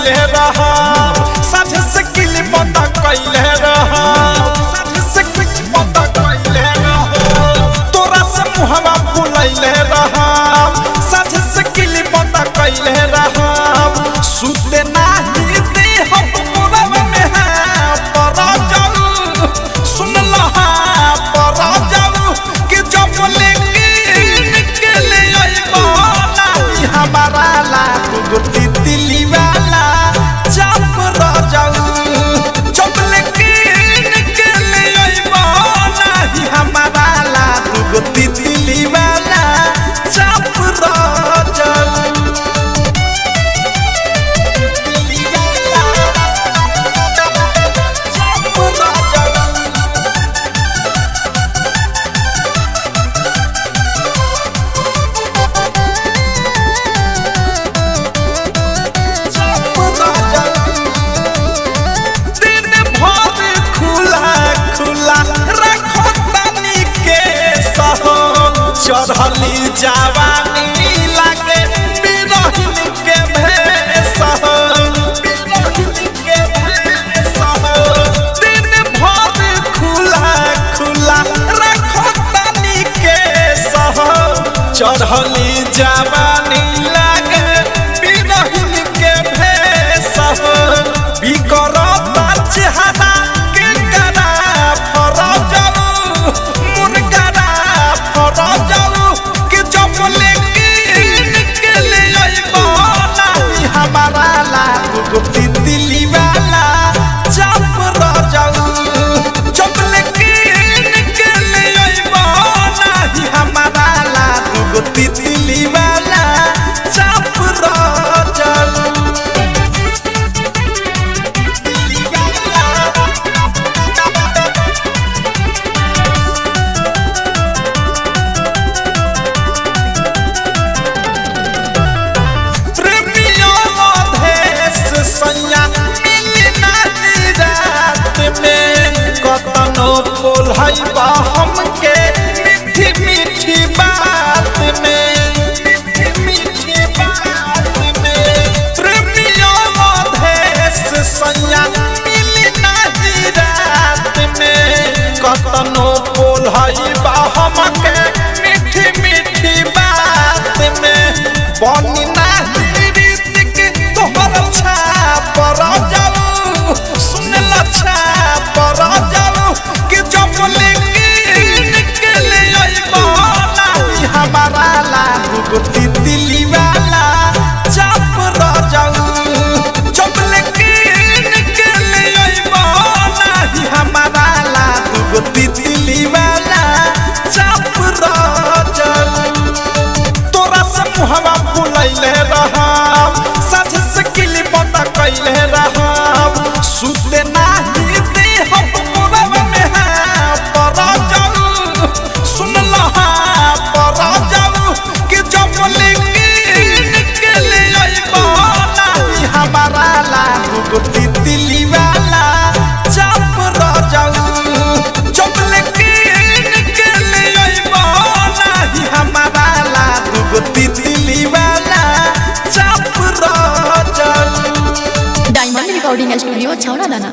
कैले रहा साझे से किली बंद कैले रहा साझे से कुछ बंद कैले रहा तोरा से मुहवा फुलैले रहा साझे से किली बंद कैले रहा सुते नाही दे हम मोरा में है पर जाऊ सुन लहा पर जाऊ कि जब लेके निकले आइबो नाही हमारा ला गुटी दिली वाला जब रह जाऊ जब लेके निकले आइबो नाही हमारा ला गुटी दिली वाला जब रह जाऊ चढ़ली जवानी लागे बिरहिन के भेष दिन भर खुला खुला रखो तनी के सह चढ़ली जवानी लागे बिरहिन के भेष बिकरता चेहरा के करा फरज मुनकरा फरज हमारा ला गुप्ती दिली वाला जब रह जाऊ जब लेके निकले आइबो नाही हमारा ला गुप्ती दिली वाला जब रह जाऊ सैया मिली नाही रात में कतनो बोलैबा हमके मीठी मीठी बात में मीठी बात में प्रेमियों मधेश सैया मिली नाही रात में कतनो बोलैबा हमके मीठी मीठी बात में बनी नाही तोहर पर जाऊ सुन लच्छा पर जाऊ कि जब लेके निकले आइबो नाही हमारा ला गुटी दिली वाला जब रह जाऊ जब लेके निकले आइबो नाही हमारा ला गुटी दिली वाला जब रह जाऊ तोरा से मुहवा फुलैले रहा साझे से किली बंद कैले रहा सुते नाही दे हम मोरा में है पर जाऊ सुन लहा पर जाऊ कि जब लेके निकले आइबो नाही हमारा ला गुटी दिली वाला जब रह जाऊ जब लेके निकले आइबो नाही हमारा ला गुटी दिली वाला जब रह जाऊ डायमंड रिकॉर्डिंग स्टूडियो छौड़ा दाना।